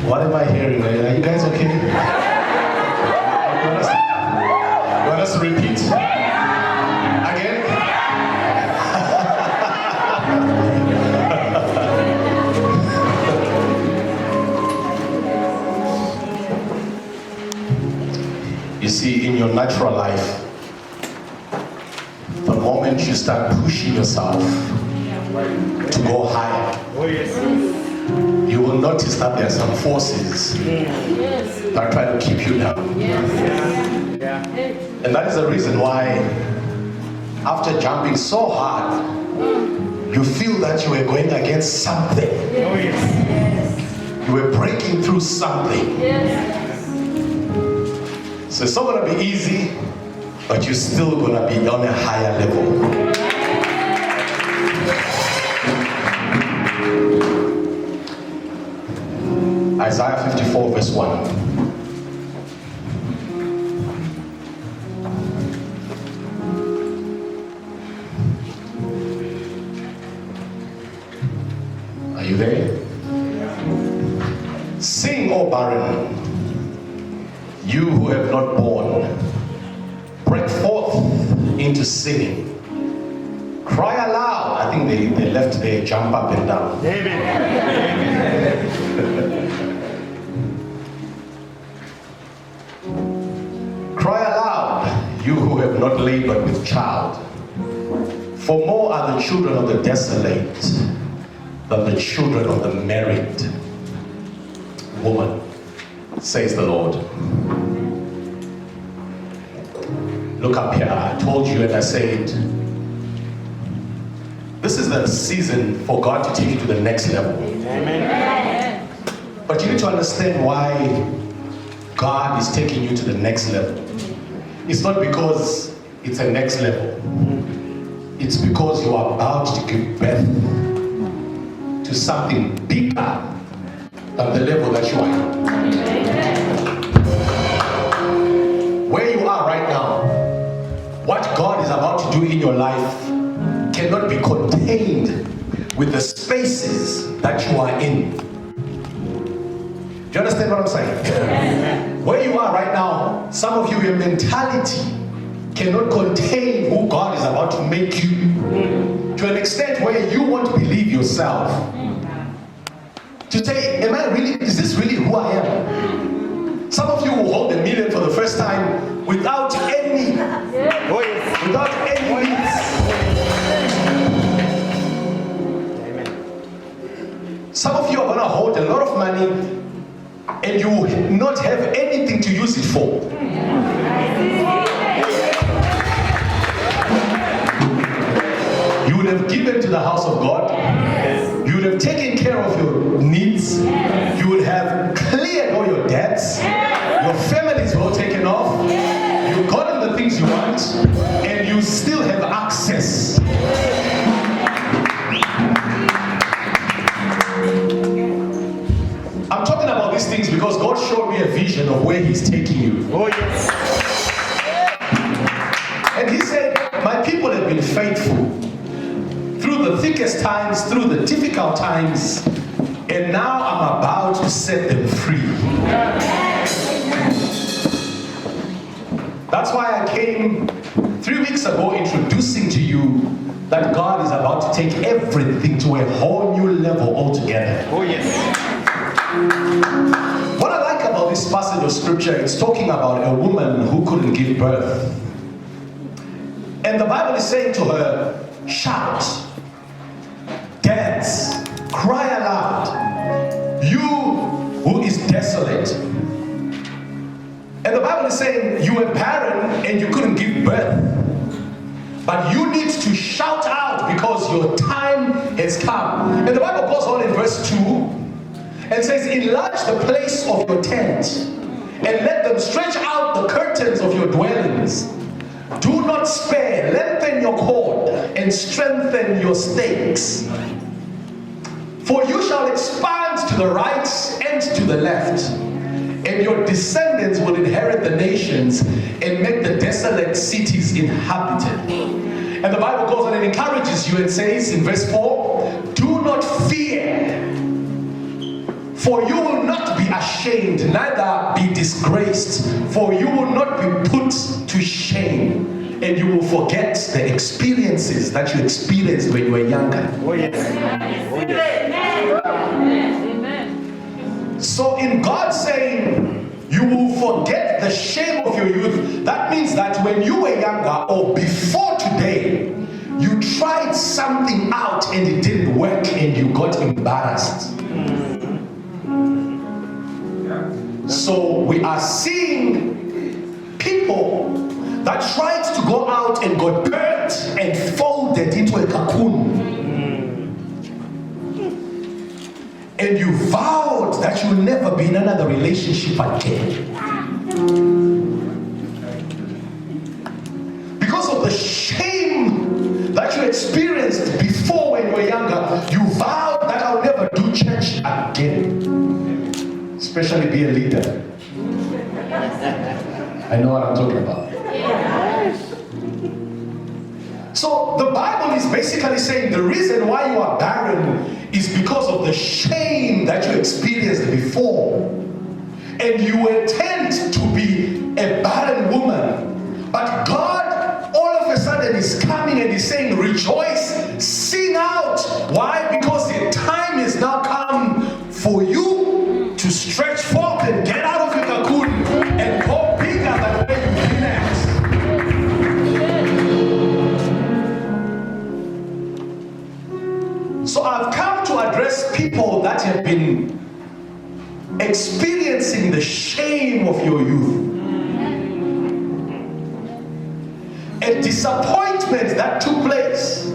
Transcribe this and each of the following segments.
What am I hearing? Are you guys okay? You want us to repeat? Again? You see, in your natural life, the moment you start pushing yourself to go higher, you will notice that there are some forces that are trying to keep you down. And that is the reason why, after jumping so hard, you feel that you were going against something. You were breaking through something. So it's not going to be easy, but you're still going to be on a higher level. Isaiah 54 verse 1. Are you there? Sing, O barren, you who have not born. Break forth into singing. Cry aloud. I think they left their jump up and down. Amen. Cry aloud, you who have not labored with child. For more are the children of the desolate than the children of the married woman, says the Lord. Look up here. I told you and I said, this is the season for God to take you to the next level. Amen. But you need to understand why God is taking you to the next level. It's not because it's a next level. It's because you are about to give birth to something bigger than the level that you are in. Where you are right now, what God is about to do in your life cannot be contained with the spaces that you are in. Do you understand what I'm saying? Where you are right now, some of you, your mentality cannot contain who God is about to make you, to an extent where you won't believe yourself. To say, is this really who I am? Some of you will hold $1 million for the first time without any needs. Some of you are going to hold a lot of money and you will not have anything to use it for. You would have given to the house of God. You would have taken care of your needs. You would have cleared all your debts. Your family is well taken off. You've gotten the things you want, and you still have access. I'm talking about these things because God showed me a vision of where He's taking you. Oh, yes. And He said, my people have been faithful through the thickest times, through the difficult times, and now I'm about to set them free. That's why I came 3 weeks ago introducing to you that God is about to take everything to a whole new level altogether. Oh, yes. What I like about this passage of scripture, it's talking about a woman who couldn't give birth. And the Bible is saying to her, shout, dance, cry aloud, you who is desolate. And the Bible is saying you were barren and you couldn't give birth. But you need to shout out because your time has come. And the Bible goes on in verse 2 and says, enlarge the place of your tent and let them stretch out the curtains of your dwellings. Do not spare, lengthen your cord and strengthen your stakes. For you shall expand to the right and to the left, and your descendants will inherit the nations and make the desolate cities inhabited. And the Bible goes on and encourages you and says in verse 4, do not fear, For you will not be ashamed, neither be disgraced, for you will not be put to shame. And you will forget the experiences that you experienced when you were younger. Oh, yes. Oh, yes. Amen. So in God saying, you will forget the shame of your youth, that means that when you were younger or before today, you tried something out and it didn't work and you got embarrassed. So we are seeing people that tried to go out and got burnt and folded into a cocoon. And you vowed that you'll never be in another relationship again. Because of the shame that you experienced before when you were younger, you vowed that I'll never do church again. Especially be a leader. I know what I'm talking about. So the Bible is basically saying the reason why you are barren is because of the shame that you experienced before. And you intend to be a barren woman. But God all of a sudden is coming and He's saying, rejoice, sing out. Why? Because the time is now come for you to stretch forth and get out of your cocoon and go bigger than where you've been at. So I've come to address people that have been experiencing the shame of your youth. A disappointment that took place.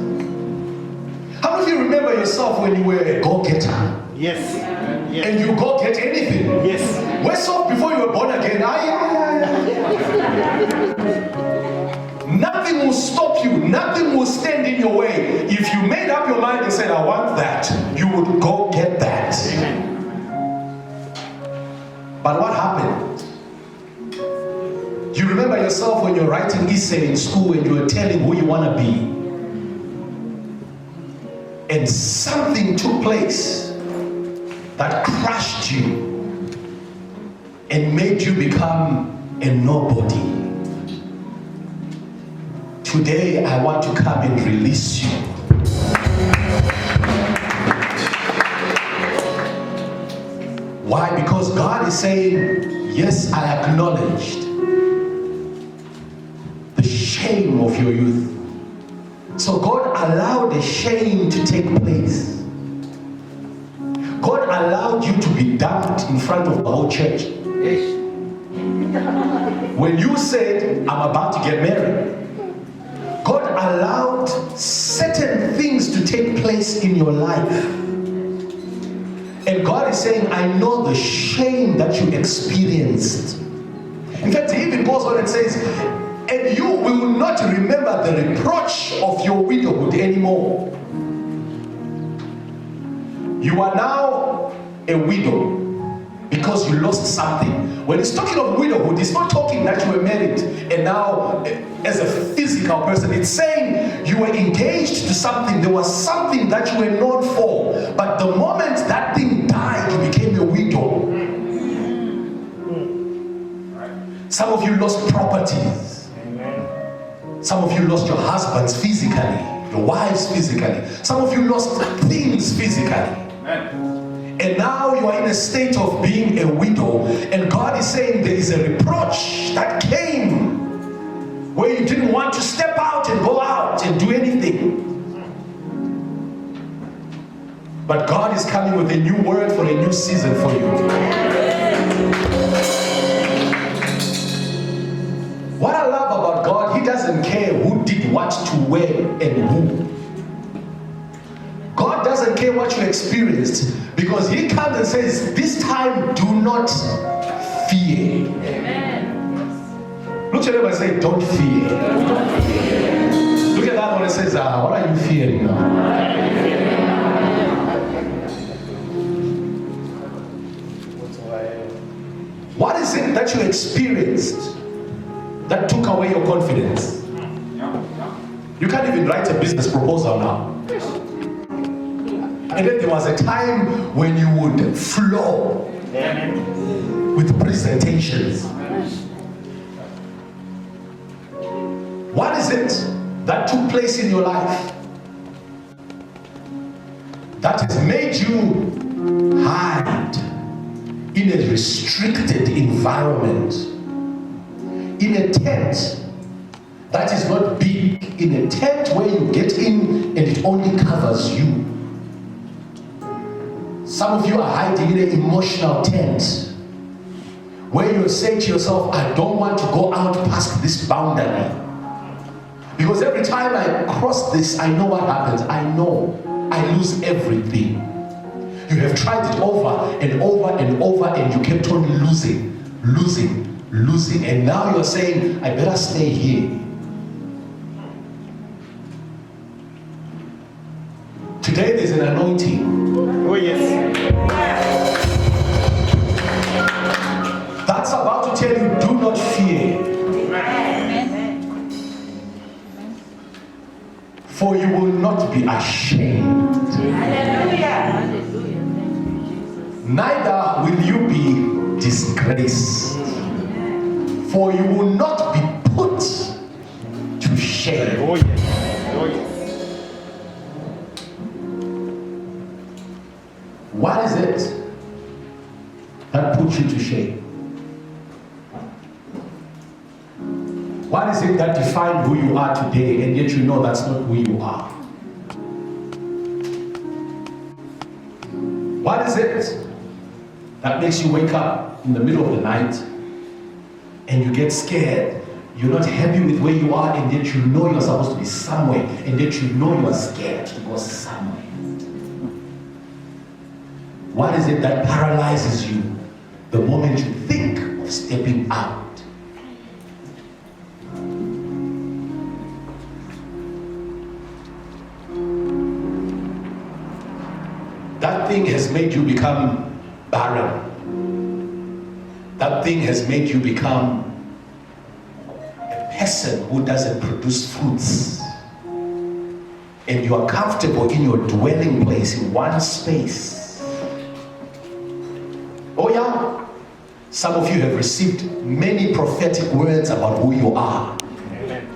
How many of you remember yourself when you were a go-getter? Yes. Yes. And you go get anything? Yes. Where's up before you were born again? Nothing will stop you. Nothing will stand in your way. If you made up your mind and said, I want that, you would go get that. Amen. But what happened? You remember yourself when you're writing essay in school and you were telling who you want to be. And something took place that crushed you and made you become a nobody. Today, I want to come and release you. Why? Because God is saying, yes, I acknowledged the shame of your youth. So God allowed the shame to take place. God allowed you to be dumped in front of the whole church. Yes. When you said, I'm about to get married, God allowed certain things to take place in your life. And God is saying, I know the shame that you experienced. In fact, He even goes on and says, and you will not remember the reproach of your widowhood anymore. You are now a widow because you lost something. When it's talking of widowhood, it's not talking that you were married and now as a physical person. It's saying you were engaged to something. There was something that you were known for. But the moment that thing died, you became a widow. Some of you lost properties. Some of you lost your husbands physically, your wives physically. Some of you lost things physically. And now you are in a state of being a widow. And God is saying there is a reproach that came where you didn't want to step out and go out and do anything. But God is coming with a new word for a new season for you. What I love about God, He doesn't care who did what to where and who. God doesn't care what you experienced, because He comes and says, this time do not fear. Amen. Look at them and say, don't fear. Look at that one and says, what are you fearing now? What is it that you experienced that took away your confidence? You can't even write a business proposal now. And then there was a time when you would flow with presentations. What is it that took place in your life that has made you hide in a restricted environment, in a tent that is not big, in a tent where you get in and it only covers you? Some of you are hiding in an emotional tent where you say to yourself, I don't want to go out past this boundary. Because every time I cross this, I know what happens. I know I lose everything. You have tried it over and over and over, and you kept on losing. And now you're saying, I better stay here. Today there's an anointing. Oh, yes. That's about to tell you, do not fear. For you will not be ashamed. Hallelujah. Neither will you be disgraced. For you will not be put to shame. Oh, yes. Oh, yes. What is it that puts you to shame? What is it that defined who you are today, and yet you know that's not who you are? What is it that makes you wake up in the middle of the night and you get scared? You're not happy with where you are, and yet you know you're supposed to be somewhere, and yet you know you are scared to go somewhere. What is it that paralyzes you the moment you think of stepping out? That thing has made you become barren. That thing has made you become a person who doesn't produce fruits. And you are comfortable in your dwelling place in one space. Oh yeah, some of you have received many prophetic words about who you are. Amen.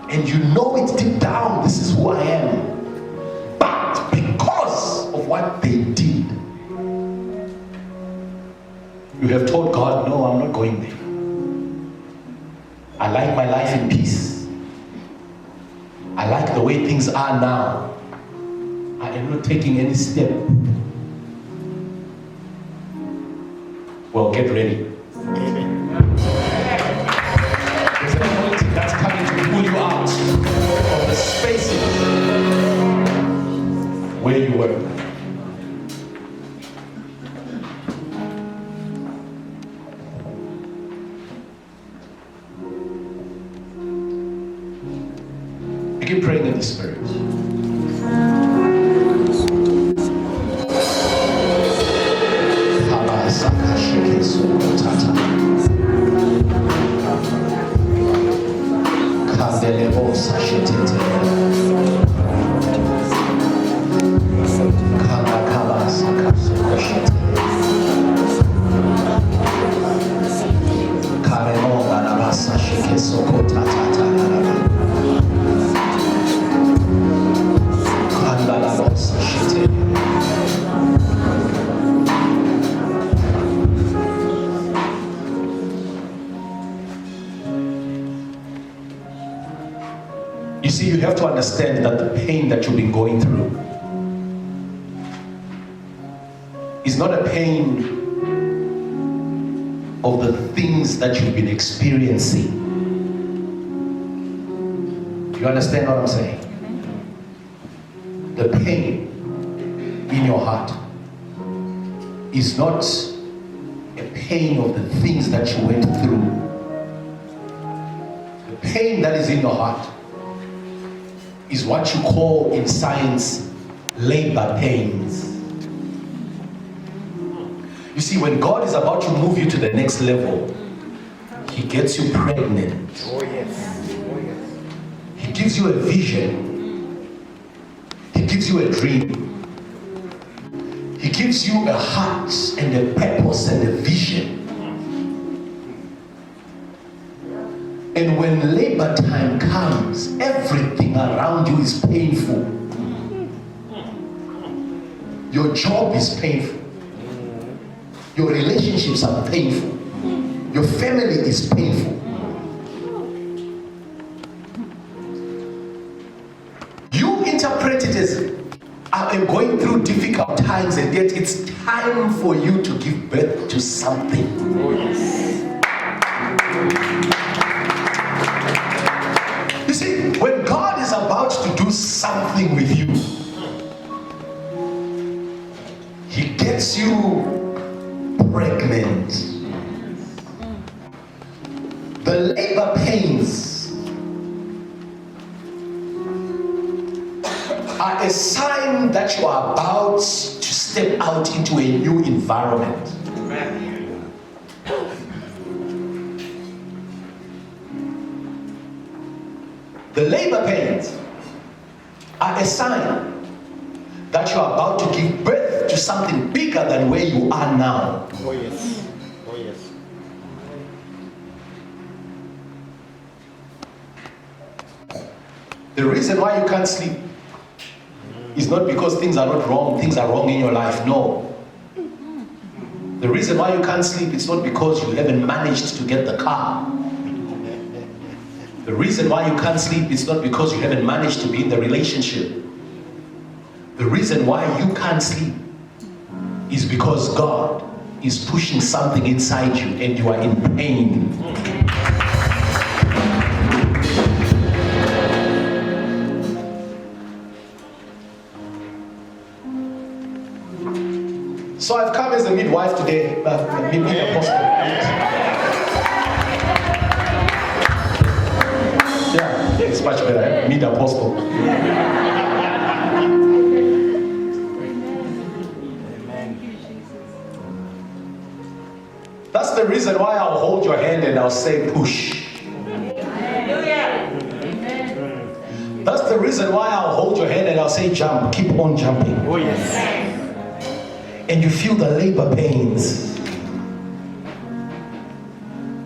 And you know it deep down, this is who I am. But because of what they did, you have told God, no, I'm not going there. I like my life in peace. I like the way things are now. I am not taking any step. Well, get ready. Amen. There's an anointing that's coming to pull you out of the spaces where you were. Begin praying in the Spirit. You see, you have to understand that the pain that you've been going through is not a pain of the things that you've been experiencing. Do you understand what I'm saying? The pain in your heart is not a pain of the things that you went through. The pain that is in your heart is what you call in science labor pains. You see, when God is about to move you to the next level, He gets you pregnant. Oh, yes. Oh, yes. He gives you a vision. He gives you a dream. He gives you a heart and a purpose and a vision. And when labor time comes, everything around you is painful. Your job is painful. Your relationships are painful. Your family is painful. You interpret it as, I am going through difficult times, and yet it's time for you to give birth to something. Oh, yes. You see, when God is about to do something with you, He gets you pregnant. The labor pains are a sign that you are about to step out into a new environment. The labor pains are a sign that you are about to give birth to something bigger than where you are now. Oh, yes. Oh, yes. The reason why you can't sleep is not because things are not wrong, things are wrong in your life. No. The reason why you can't sleep is not because you haven't managed to get the car. The reason why you can't sleep is not because you haven't managed to be in the relationship. The reason why you can't sleep is because God is pushing something inside you and you are in pain. So I've come as a midwife today, mid apostle. Yeah, it's much better, mid apostle. That's the reason why I'll hold your hand and I'll say push. That's the reason why I'll hold your hand and I'll say jump, keep on jumping. Oh, yes. And you feel the labor pains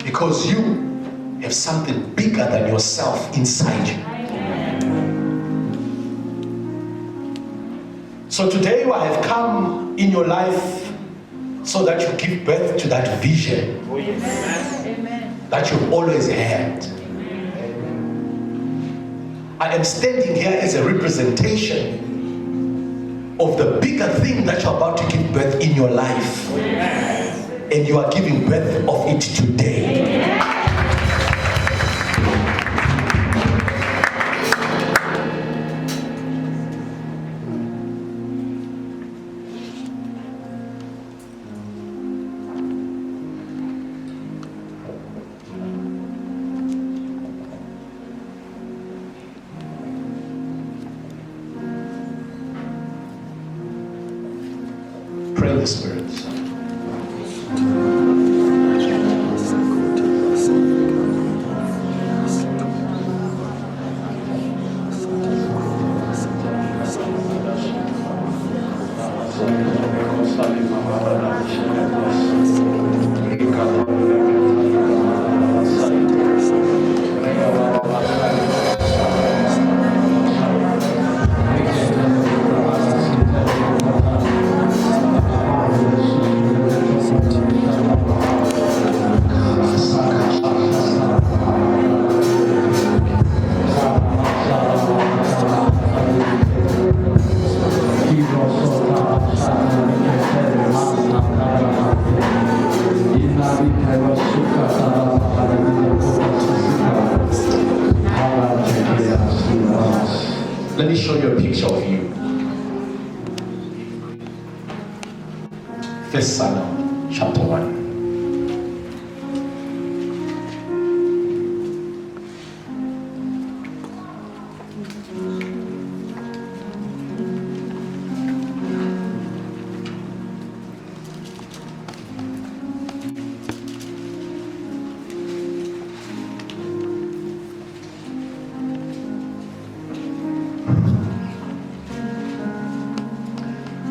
because you have something bigger than yourself inside you. So today I have come in your life so that you give birth to that vision. Oh, yes. That you've always had. I am standing here as a representation of the bigger thing that you're about to give birth in your life. And you are giving birth of it today. Pray in the Spirit. Let me show you a picture of you. First Samuel chapter 1.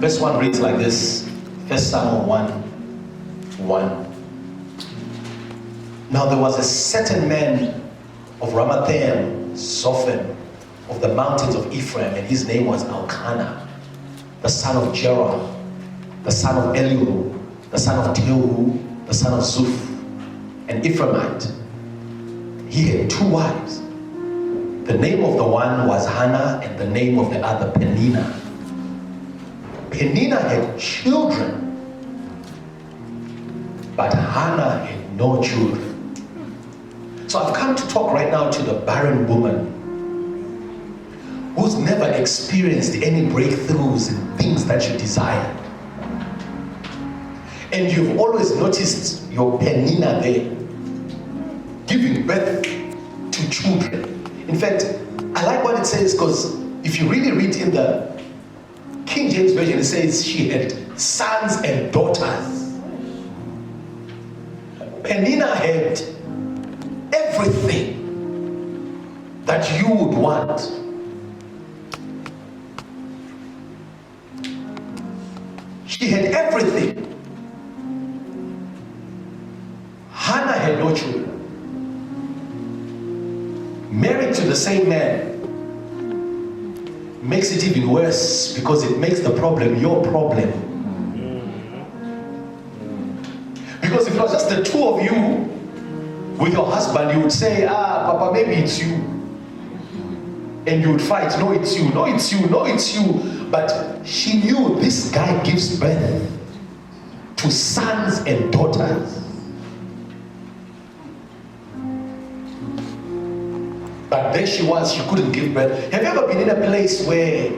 Verse 1 reads like this. 1 Samuel 1:1. Now there was a certain man of Ramathaim, Zophim, of the mountains of Ephraim, and his name was Elkanah, the son of Jerah, the son of Elihu, the son of Tehu, the son of Zuph, an Ephraimite. He had 2 wives. The name of the one was Hannah, and the name of the other Peninnah. Peninnah had children, but Hannah had no children. So I've come to talk right now to the barren woman who's never experienced any breakthroughs in things that you desired. And you've always noticed your Peninnah there, giving birth to children. In fact, I like what it says, because if you really read in the King James Version, it says she had sons and daughters. Peninnah had everything that you would want. She had everything. Hannah had no children. Married to the same man makes it even worse, because it makes the problem your problem. Because if it was just the 2 of you with your husband, you would say, Papa, maybe it's you. And you would fight, no, it's you, no, it's you, no, it's you. But she knew this guy gives birth to sons and daughters. But there she was, she couldn't give birth. Have you ever been in a place where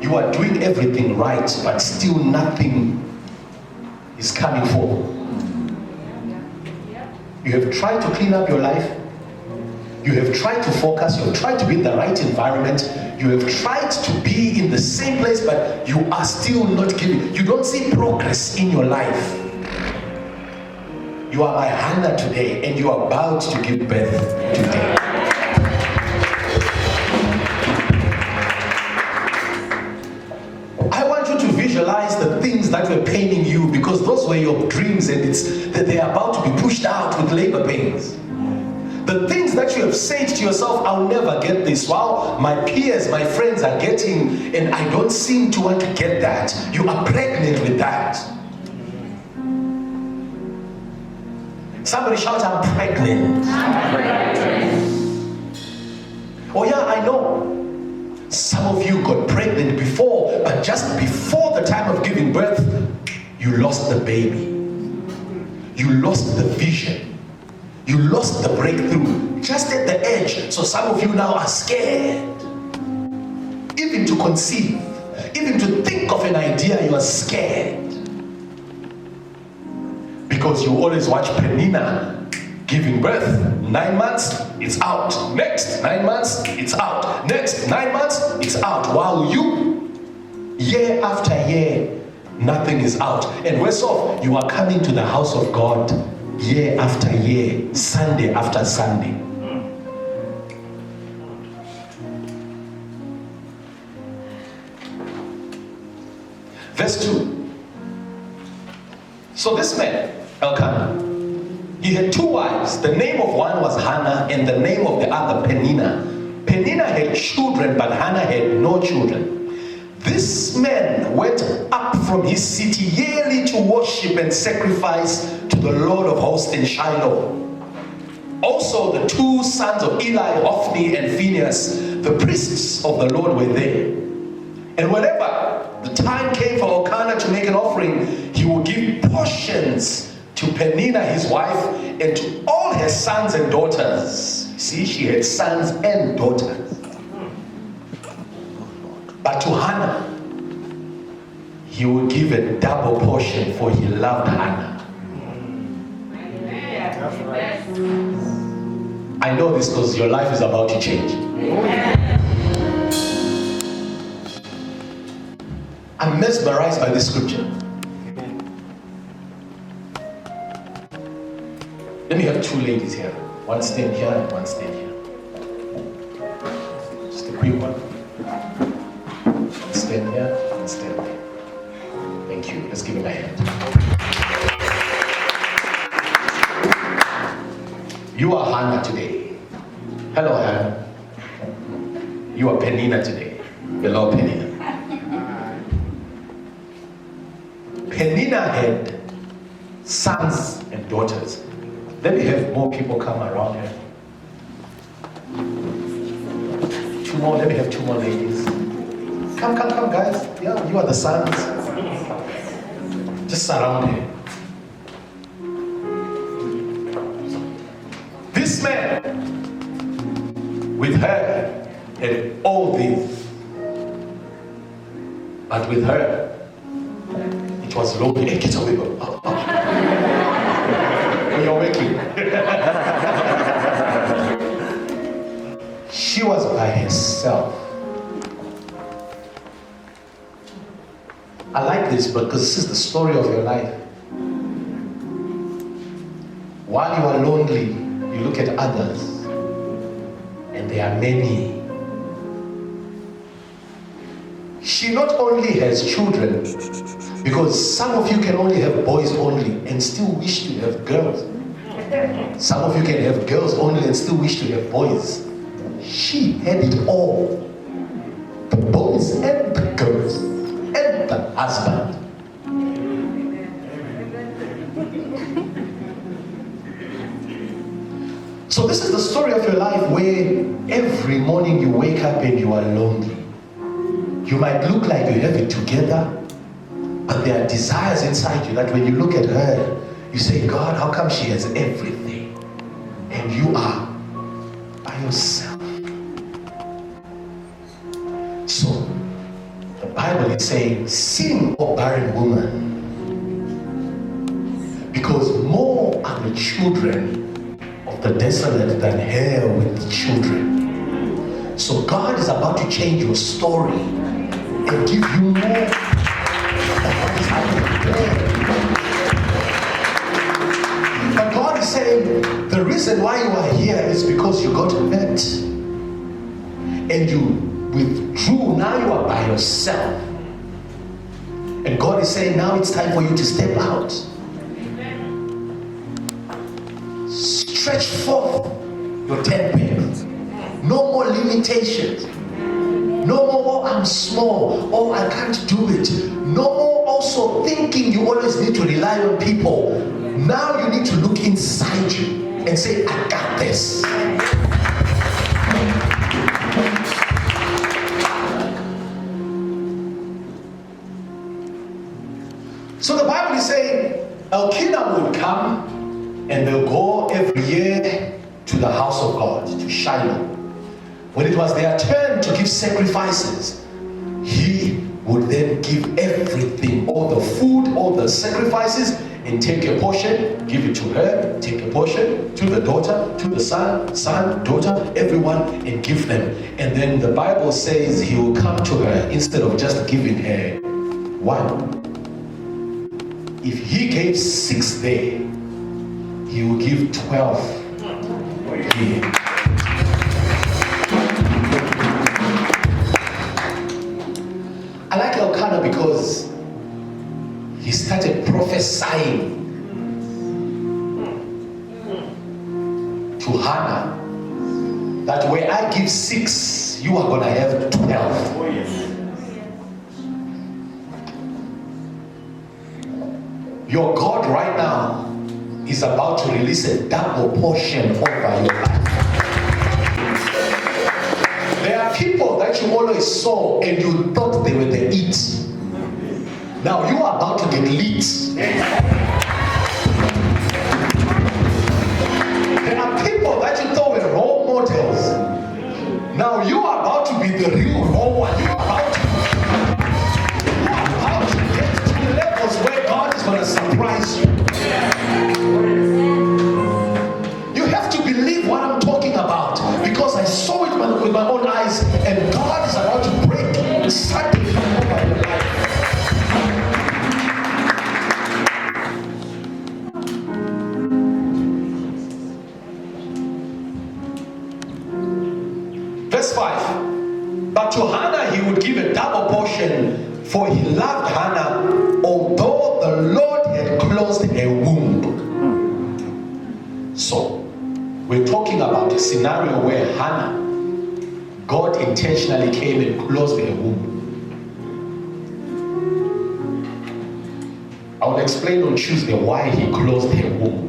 you are doing everything right, but still nothing is coming forward? You have tried to clean up your life. You have tried to focus. You have tried to be in the right environment. You have tried to be in the same place, but you are still not giving. You don't see progress in your life. You are my Hannah today, and you are about to give birth today. Visualize the things that were paining you, because those were your dreams, and it's that they are about to be pushed out with labor pains. The things that you have said to yourself, I'll never get this, while my peers, my friends are getting, and I don't seem to want to get that. You are pregnant with that. Somebody shout, I'm pregnant. I'm pregnant. Oh yeah, I know. Some of you got pregnant before, but just before the time of giving birth, you lost the baby. You lost the vision. You lost the breakthrough, just at the edge. So some of you now are scared. Even to conceive, even to think of an idea, you are scared. Because you always watch Peninnah giving birth. 9 months, it's out. Next 9 months, it's out. Next 9 months, it's out. While you, year after year, nothing is out. And worse off, you are coming to the house of God year after year, Sunday after Sunday. Verse 2. So this man, Elkanah, he had 2 wives. The name of one was Hannah, and the name of the other Peninnah. Peninnah had children, but Hannah had no children. This man went up from his city yearly to worship and sacrifice to the Lord of hosts in Shiloh. Also the 2 sons of Eli, Hophni and Phinehas, the priests of the Lord, were there. And whenever the time came for Elkanah to make an offering, he would give portions to Peninnah his wife, and to all her sons and daughters. See, she had sons and daughters. But to Hannah, he would give a double portion, for he loved Hannah. I know this because your life is about to change. I'm mesmerized by this scripture. Let me have 2 ladies here. One stand here and one stand here. Just a quick one. One stand here, one stand there. him. Let's give him a hand. You are Hannah today. Hello, Hannah. You are Penina today. Hello, Penina. Penina had sons and daughters. Let me have more people come around here. Two more, let me have two more ladies. Come, guys. Yeah, you are the sons. Just surround here. This man, with her, had all these. But with her, it was lonely. Hey, get away, bro. When you're waking. She was by herself. I like this because this is the story of your life. While you are lonely, you look at others, and there are many. She not only has children, because some of you can only have boys only and still wish to have girls. Some of you can have girls only and still wish to have boys. She had it all. The boys and the girls and the husband. So this is the story of your life where every morning you wake up and you are lonely. You might look like you have it together, but there are desires inside you that when you look at her, you say, God, how come she has everything? And you are by yourself. So, the Bible is saying, sing, O barren woman, because more are the children of the desolate than her with children. So God is about to change your story and give you more of what is happening there. But God is saying, the reason why you are here is because you got hurt. And you withdrew, now you are by yourself. And God is saying, now it's time for you to step out. Stretch forth your 10 pins. No more limitations. No more, oh, I'm small. Oh, I can't do it. No more also thinking you always need to rely on people. Now you need to look inside you and say, I got this. So the Bible is saying, Elkanah would come and they'll go every year to the house of God, to Shiloh. When it was their turn to give sacrifices, he would then give everything, all the food, all the sacrifices, and take a portion, give it to her, take a portion to the daughter, to the son, daughter, everyone, and give them. And then the Bible says he will come to her instead of just giving her one. If he gave 6 there, he will give 12 here. I like Elkanah because he started prophesying to Hannah that where I give 6, you are going to have 12. Oh, yes. Your God right now is about to release a double portion over your life. There are people that you always saw and you thought they were the it. Now you are about to get lit. There are people that you thought were role models. Now you are about to be the real role one. You are about to get to the levels where God is going to surprise you. You have to believe what I'm talking about, because I saw it with my own eyes, and God is about to break something over your life. Verse 5. But to Hannah he would give a double portion, for he loved Hannah, although her womb. So, we're talking about a scenario where Hannah, God intentionally came and closed her womb. I will explain on Tuesday why he closed her womb.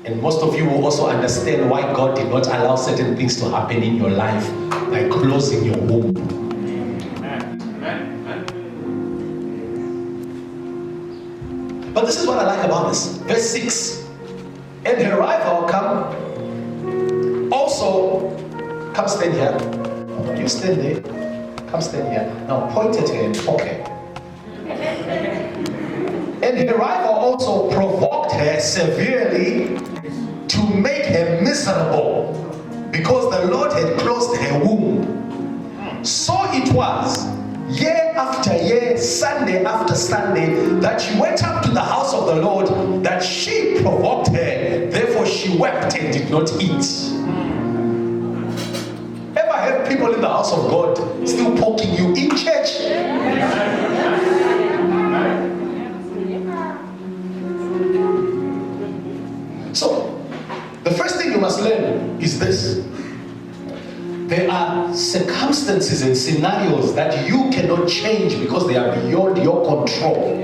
And most of you will also understand why God did not allow certain things to happen in your life by closing your womb. But this is what I like about this. Verse 6. And her rival come also, come stand here. You stand there. Come stand here. Now point at her and poke her. And her rival also provoked her severely to make her miserable, because the Lord had closed her womb. So it was, year after year, Sunday after Sunday, that she went up to the house of the Lord, that she provoked her. Therefore she wept and did not eat. Ever have people in the house of God still poking you in church? So, the first thing you must learn is this. There are circumstances and scenarios that you cannot change because they are beyond your control.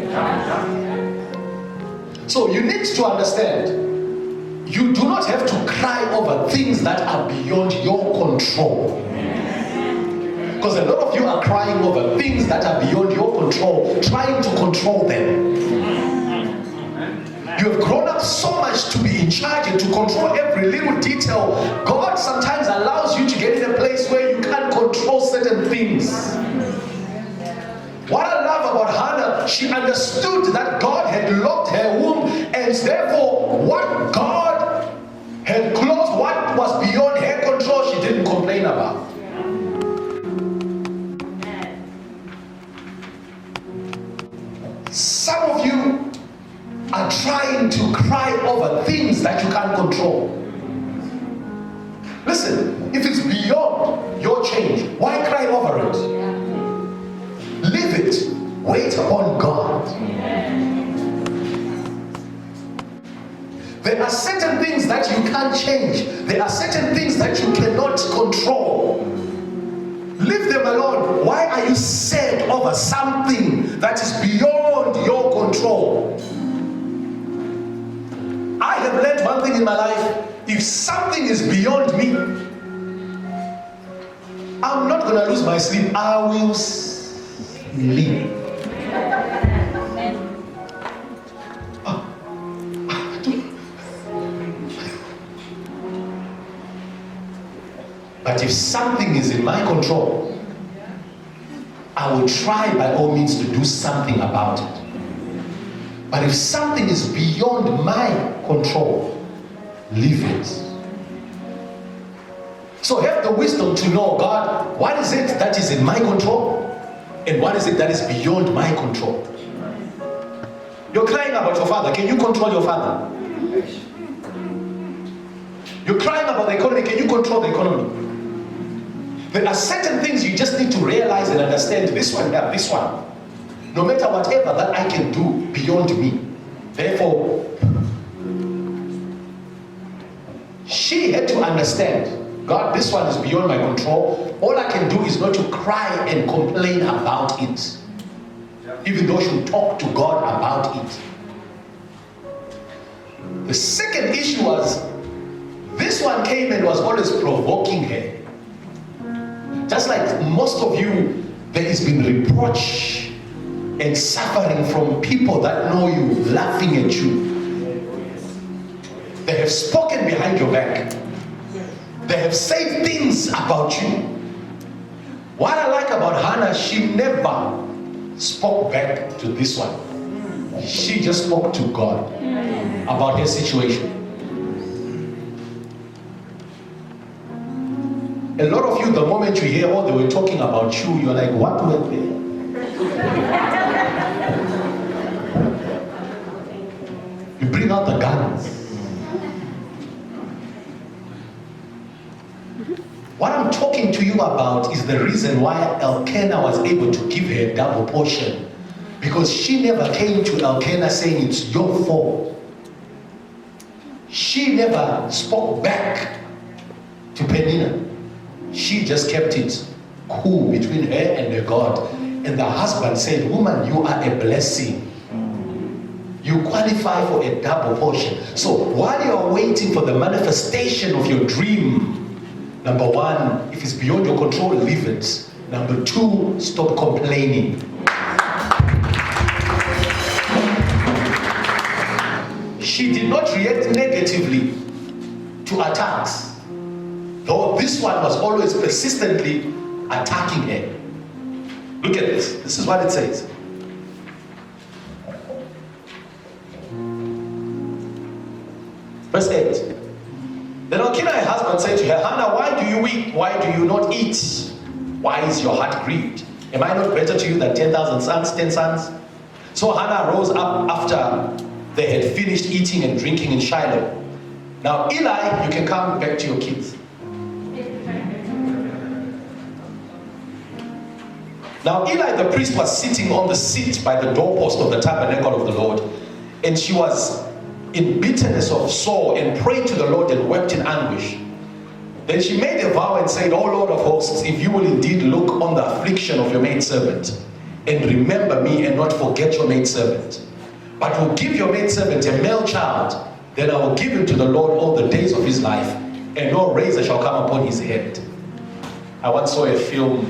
So you need to understand, you do not have to cry over things that are beyond your control. Because a lot of you are crying over things that are beyond your control, trying to control them. You have grown up so much to be in charge and to control every little detail. God sometimes allows you to get in a place where you can't control certain things. What I love about Hannah, she understood that God had locked her womb, and therefore what God had closed, what was beyond her control, she didn't complain about. Some of you are trying to cry over things that you can't control. Listen, if it's beyond your change, why cry over it? Leave it. Wait upon God. There are certain things that you can't change. There are certain things that you cannot control. Leave them alone. Why are you sad over something that is beyond your control? I have learned one thing in my life. If something is beyond me, I'm not going to lose my sleep. I will sleep. But if something is in my control, I will try by all means to do something about it. But if something is beyond my control, leave it. So have the wisdom to know, God, what is it that is in my control? And what is it that is beyond my control? You're crying about your father. Can you control your father? You're crying about the economy. Can you control the economy? There are certain things you just need to realize and understand. This one, yeah, this one. No matter whatever that I can do beyond me. Therefore, she had to understand, God, this one is beyond my control. All I can do is not to cry and complain about it. Even though she talk to God about it. The second issue was, this one came and was always provoking her. Just like most of you, there has been reproach and suffering from people that know you, laughing at you. They have spoken behind your back. They have said things about you. What I like about Hannah, she never spoke back to this one. She just spoke to God about her situation. A lot of you, the moment you hear what they were talking about you, you're like, what were they? You bring out the guns. What I'm talking to you about is the reason why Elkanah was able to give her a double portion. Because she never came to Elkanah saying it's your fault. She never spoke back to Peninnah. She just kept it cool between her and her God. And the husband said, woman, you are a blessing. You qualify for a double portion. So while you are waiting for the manifestation of your dream, number one, if it's beyond your control, leave it. Number two, stop complaining. She did not react negatively to attacks, though this one was always persistently attacking her. Look at this. This is what it says. Verse 8. Then Elkanah, her husband, said to her, Hannah, why do you weep? Why do you not eat? Why is your heart grieved? Am I not better to you than 10,000 sons, 10 sons? So Hannah rose up after they had finished eating and drinking in Shiloh. Now Eli, you can come back to your kids. Now Eli the priest was sitting on the seat by the doorpost of the tabernacle of the Lord, and she was in bitterness of soul and prayed to the Lord and wept in anguish. Then she made a vow and said, O Lord of hosts, if you will indeed look on the affliction of your maidservant and remember me and not forget your maidservant, but will give your maidservant a male child, then I will give him to the Lord all the days of his life, and no razor shall come upon his head. I once saw a film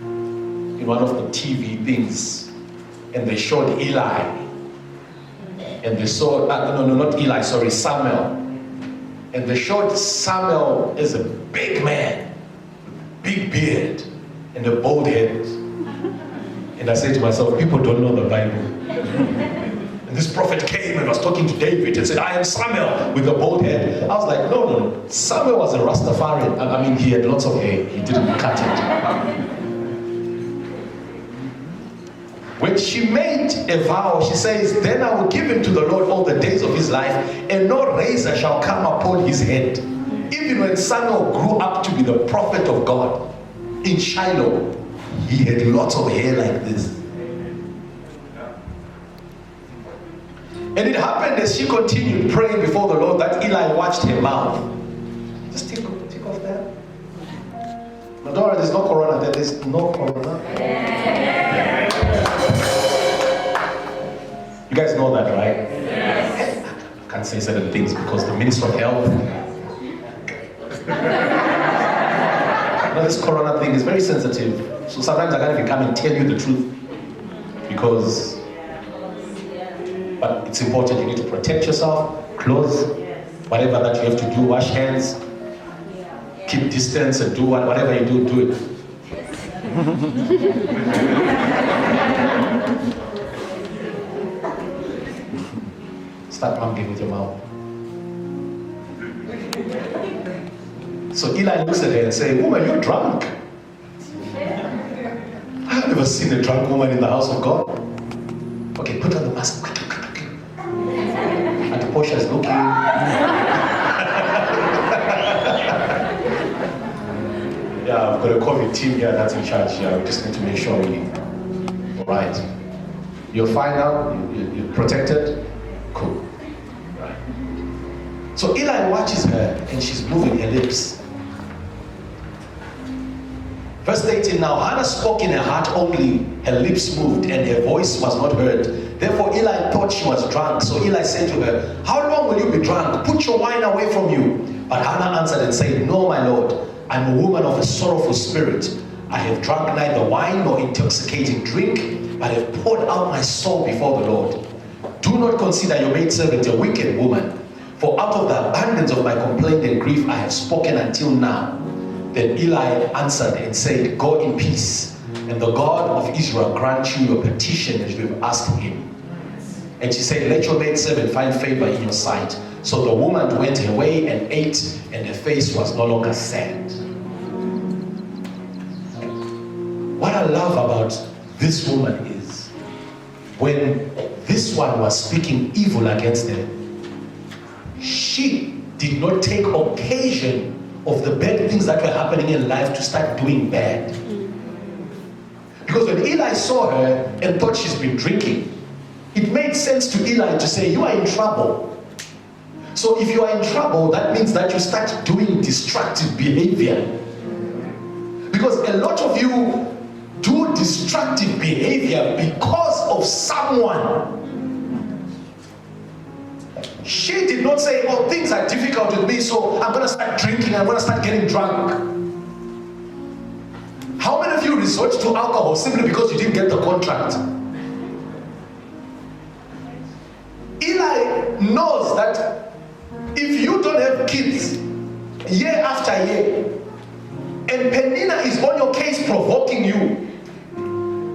in one of the TV things, and they showed Eli, and they saw, not Eli, sorry, Samuel. And they showed Samuel as a big man, big beard, and a bald head. And I said to myself, people don't know the Bible. And this prophet came and was talking to David and said, I am Samuel with a bald head. I was like, no. Samuel was a Rastafarian. I mean, he had lots of hair. He didn't cut it. When she made a vow, she says, then I will give him to the Lord all the days of his life, and no razor shall come upon his head. Even when Samuel grew up to be the prophet of God in Shiloh, he had lots of hair like this. And it happened as she continued praying before the Lord that Eli watched her mouth. Just take off that. No, don't worry, there's no corona. There is no corona. You guys know that, right? Yes. I can't say certain things because the Minister of Health. This corona thing is very sensitive. So sometimes I can't even come and tell you the truth. Because, but it's important. You need to protect yourself, clothes, whatever that you have to do, wash hands, keep distance, and do whatever you do it. Start mumbling with your mouth. So Eli looks at her and says, woman, you're drunk. I've never seen a drunk woman in the house of God. Okay, put on the mask. And Portia is looking. Yeah, I've got a COVID team here that's in charge. Yeah, we just need to make sure all right. You're fine now? You're protected? Cool. Right. So Eli watches her and she's moving her lips. Verse 18, now Hannah spoke in her heart only, her lips moved, and her voice was not heard. Therefore Eli thought she was drunk. So Eli said to her, how long will you be drunk? Put your wine away from you. But Hannah answered and said, no, my Lord, I'm a woman of a sorrowful spirit. I have drunk neither wine nor intoxicating drink, but have poured out my soul before the Lord. Do not consider your maidservant a wicked woman, for out of the abundance of my complaint and grief I have spoken until now. Then Eli answered and said, go in peace, and the God of Israel grant you your petition as you have asked him. And she said, let your maidservant find favor in your sight. So the woman went her way and ate, and her face was no longer sad. What I love about this woman is when this one was speaking evil against them, she did not take occasion of the bad things that were happening in life to start doing bad. Because when Eli saw her and thought she's been drinking, it made sense to Eli to say, you are in trouble. So if you are in trouble, that means that you start doing destructive behavior. Because a lot of you do destructive behavior because of someone. She did not say, oh, things are difficult with me, so I'm going to start drinking, I'm going to start getting drunk. How many of you resort to alcohol simply because you didn't get the contract? Eli knows that if you don't have kids year after year, and Penina is on your case provoking you,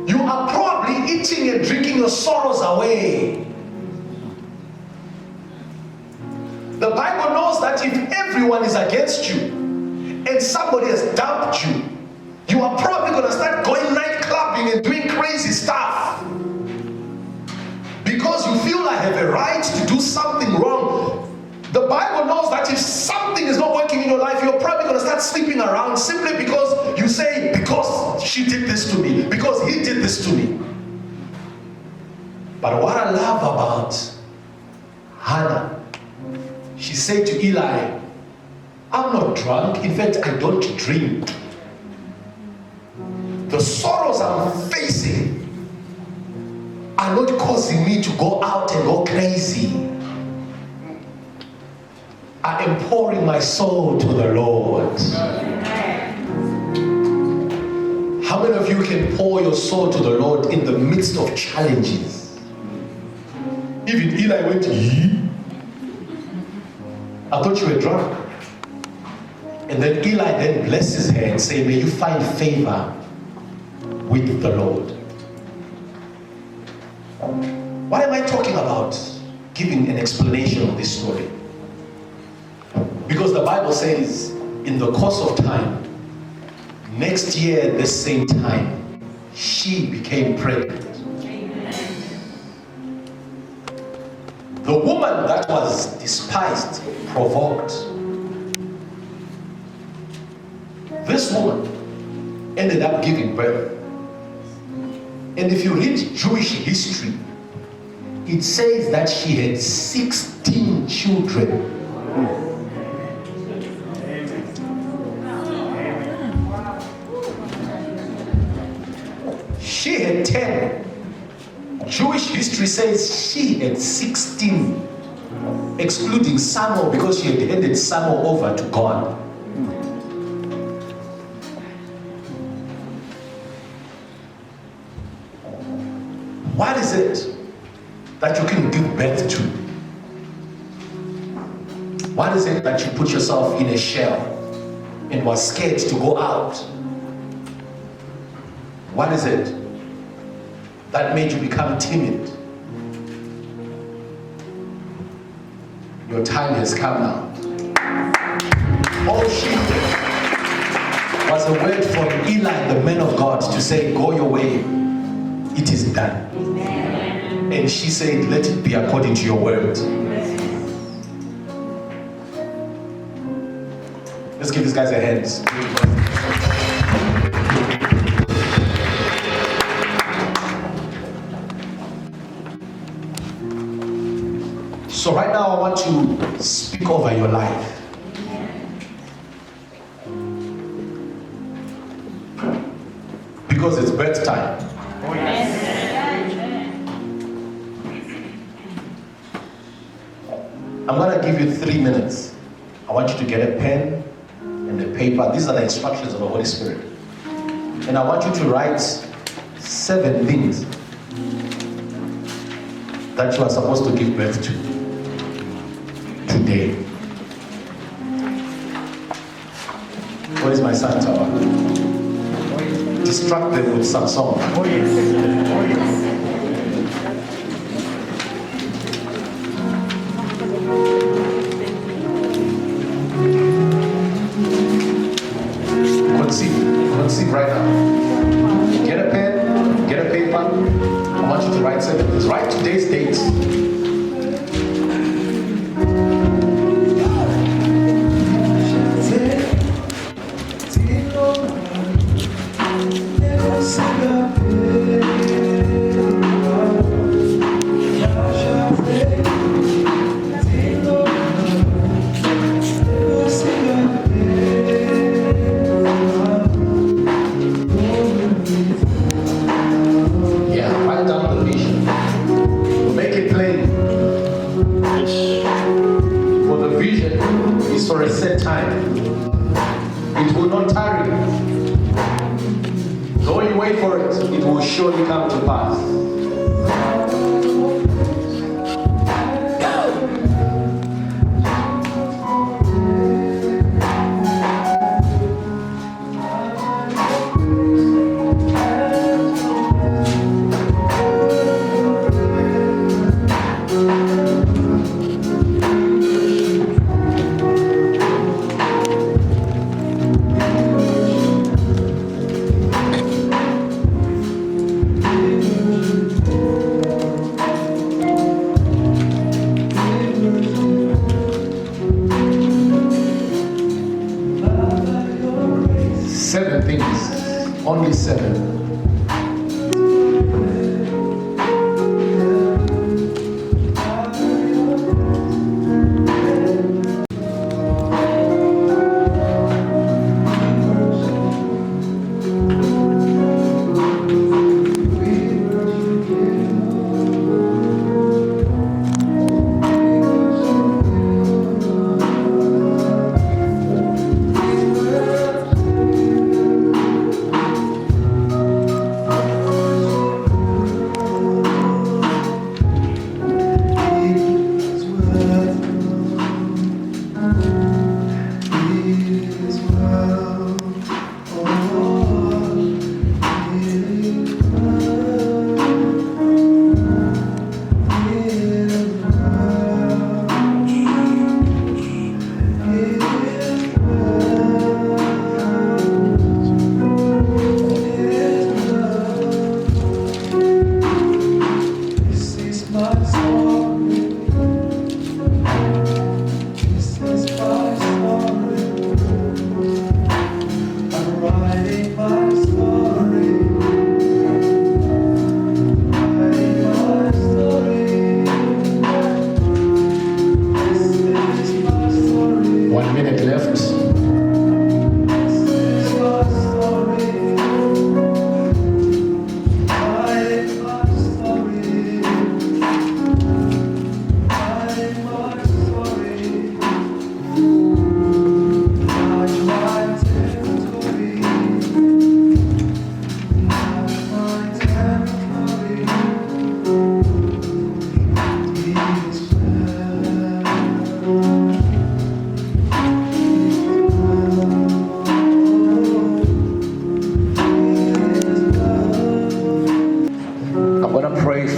you are probably eating and drinking your sorrows away. The Bible knows that if everyone is against you and somebody has dumped you, you are probably going to start going night clubbing and doing crazy stuff. Because you feel I have a right to do something wrong. The Bible knows that if something is not working in your life, you're probably going to start sleeping around simply because you say, because she did this to me, because he did this to me. But what I love about Hannah, she said to Eli, I'm not drunk. In fact, I don't drink. The sorrows I'm facing are not causing me to go out and go crazy. I am pouring my soul to the Lord. How many of you can pour your soul to the Lord in the midst of challenges? Even Eli went, I thought you were drunk. And then Eli then blesses her and says, may you find favor with the Lord. Why am I talking about giving an explanation of this story? Because the Bible says, in the course of time, next year, the same time, she became pregnant. The woman that was despised, provoked, this woman ended up giving birth. And if you read Jewish history, it says that she had 16 children. She had 10. Jewish history says she had 16, excluding Samuel, because she had handed Samuel over to God. What is it that you can give birth to? What is it that you put yourself in a shell and was scared to go out? What is it that made you become timid? Your time has come now. All she did was a word from Eli, the man of God, to say, go your way, it is done. Amen. And she said, let it be according to your word. Let's give these guys a hand. So right now I want to speak over your life. Because it's birth time. I'm going to give you 3 minutes. I want you to get a pen and a paper. These are the instructions of the Holy Spirit. And I want you to write 7 things that you are supposed to give birth to today. Where is my son, Tower? Distract them with some song. Oh yes. Oh yes. Conceive right now. Get a pen, get a paper. I want you to write 7 things. Write today's dates. Never is for a set time. It will not tarry. Though you wait for it, it will surely come to pass. Seven things, only seven.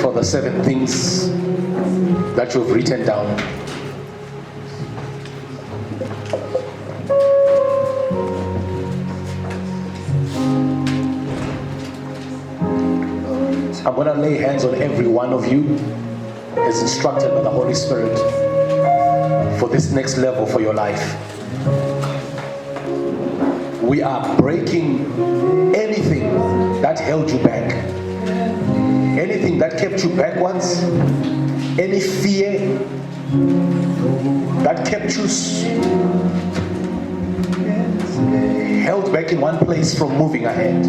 The 7 things that you've written down. I'm going to lay hands on every one of you as instructed by the Holy Spirit for this next level for your life. We are breaking anything that held you back. Anything that kept you backwards, any fear that kept you held back in one place from moving ahead.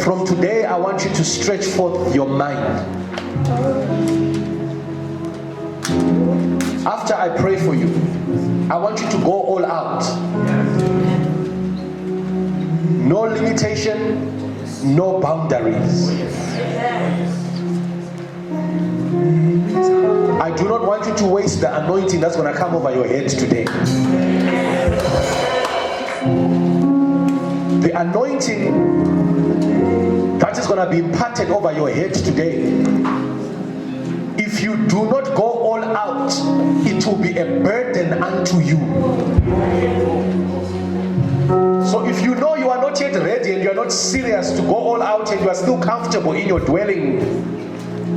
From today, I want you to stretch forth your mind. After I pray for you, I want you to go all out. No limitation, no boundaries. I do not want you to waste the anointing that's going to come over your head today. The anointing that is going to be imparted over your head today, if you do not go all out, it will be a burden unto you. So if you know you are not yet ready and you are not serious to go all out and you are still comfortable in your dwelling,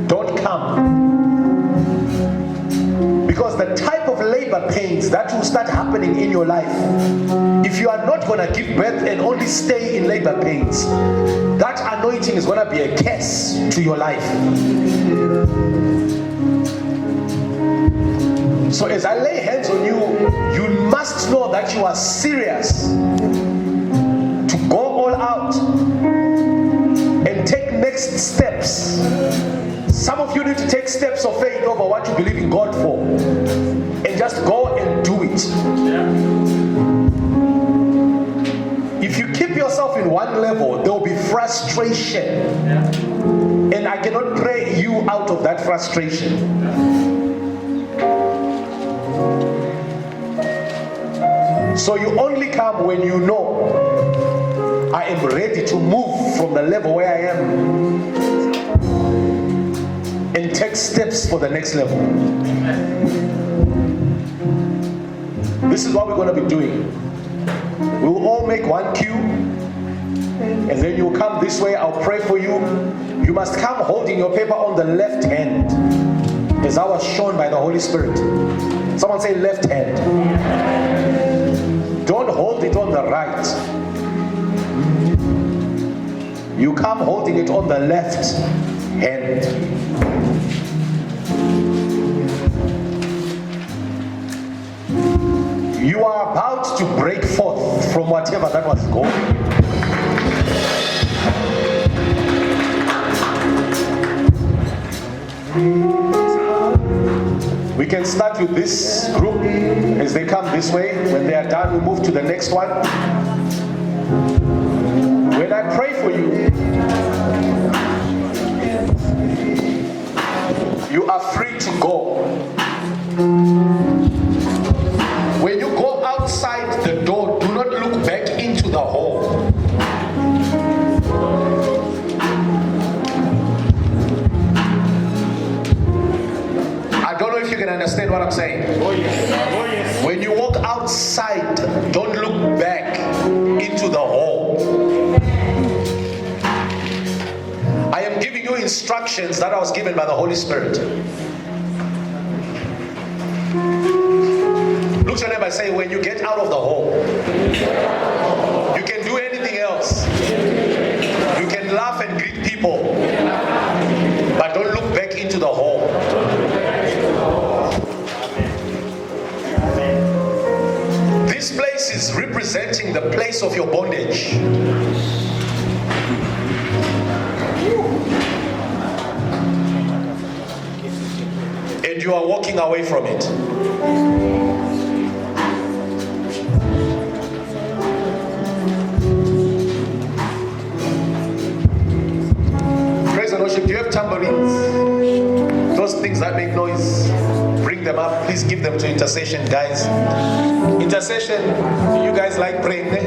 don't come. Because the type of labor pains that will start happening in your life, if you are not going to give birth and only stay in labor pains, that anointing is going to be a curse to your life. So as I lay hands on you, you must know that you are serious to go all out and take next steps Some of you need to take steps of faith over what you believe in God for, and just go and do it. If you keep yourself in one level, there will be frustration, and I cannot pray you out of that frustration. So you only come when you know I am ready to move from the level where I am and take steps for the next level. This is what we're going to be doing. We will all make one queue, and then you come this way. I'll pray for you. You must come holding your paper on the left hand, as I was shown by the Holy Spirit. Someone say left hand. Don't hold it on the right. You come holding it on the left hand. You are about to break forth from whatever that was going. We can start with this group as they come this way. When they are done, we move to the next one. When I pray for you, you are free to go. When you go outside the door, do not look back into the hall. I don't know if you can understand what I'm saying. Oh yes. Oh yes. When you walk outside, don't look back into the hall. I am giving you instructions that I was given by the Holy Spirit. Look at your neighbor and say, when you get out of the hall, you can do anything else. You can laugh and greet people, but don't look back into the hall. This place is representing the place of your bondage. And you are walking away from it. Praise and worship. Do you have tambourines? Those things that make noise, bring them up. Please give them to intercession, guys. Intercession, you guys like praying, eh?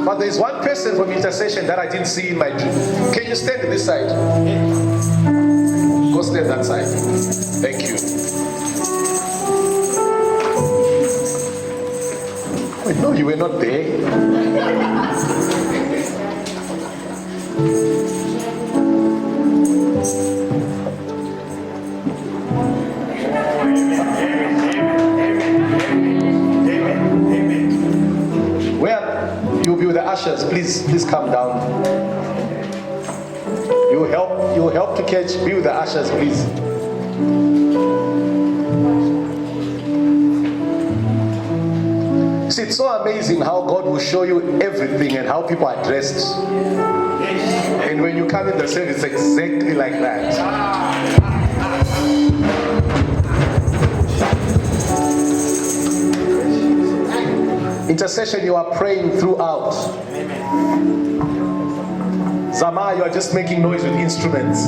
But there's one person from intercession that I didn't see in my dream. Can you stand this side? Go stand that side. Thank you. Wait, no, you were not there. The ushers, please come down. You help to catch. Be with the ushers, please. See, it's so amazing how God will show you everything and how people are dressed. And when you come in the service, it's exactly like that. Intercession, you are praying throughout. Zama, you are just making noise with instruments.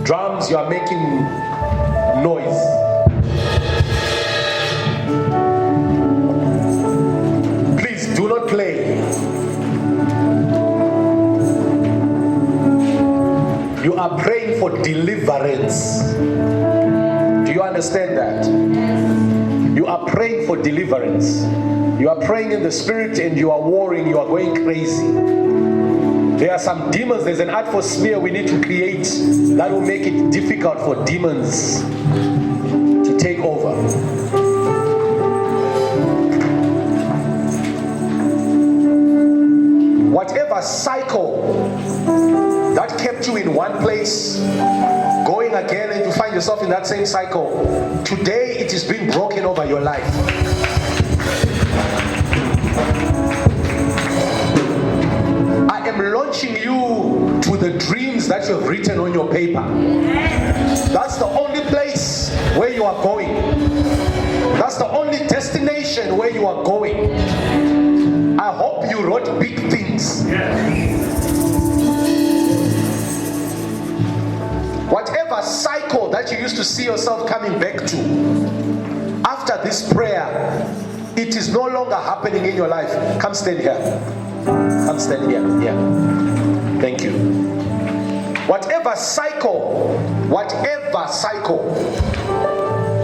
Drums, you are making noise. Please do not play. You are praying for deliverance. Do you understand that? You are praying for deliverance. You are praying in the spirit and you are warring, you are going crazy. There are some demons, there's an atmosphere we need to create that will make it difficult for demons to take over. Whatever cycle that kept you in one place, going again and you find yourself in that same cycle, today it is being broken over your life. you have written on your paper. That's the only place where you are going. That's the only destination where you are going. I hope you wrote big things. Whatever cycle that you used to see yourself coming back to, after this prayer, it is no longer happening in your life. Come stand here. Come stand here. Yeah. Thank you. Whatever cycle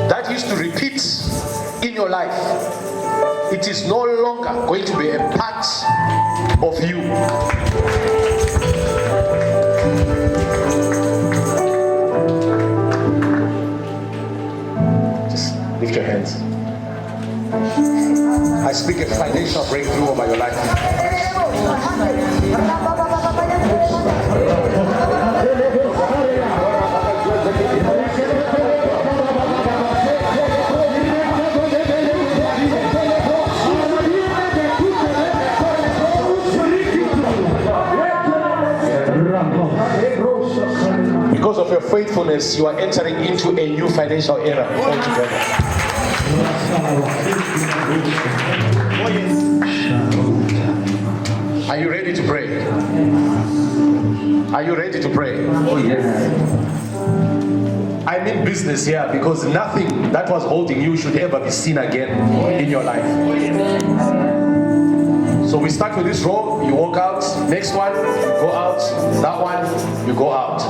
that used to repeat in your life, it is no longer going to be a part of you. Just lift your hands. I speak a financial breakthrough over your life. Because of your faithfulness, you are entering into a new financial era altogether. Are you ready to pray? Are you ready to pray? Oh, yes. I'm in business here because nothing that was holding you should ever be seen again in your life. So we start with this row, you walk out, next one, you go out, that one, you go out.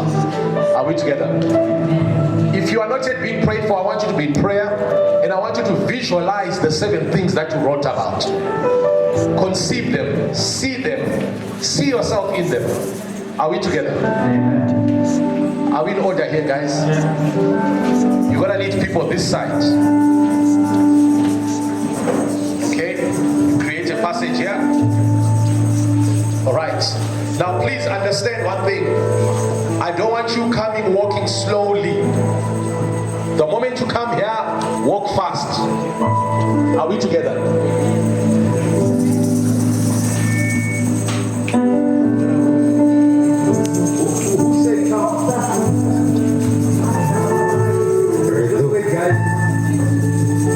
Are we together? If you are not yet being prayed for, I want you to be in prayer, and I want you to visualize the 7 things that you wrote about. Conceive them, see yourself in them. Are we together? Are we in order here, guys? You're gonna need people this side. Okay? Create a passage here. Alright. Now please understand one thing. I don't want you coming walking slowly. The moment you come here, walk fast. Are we together?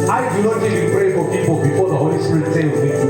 I do not even pray for people before the Holy Spirit says me.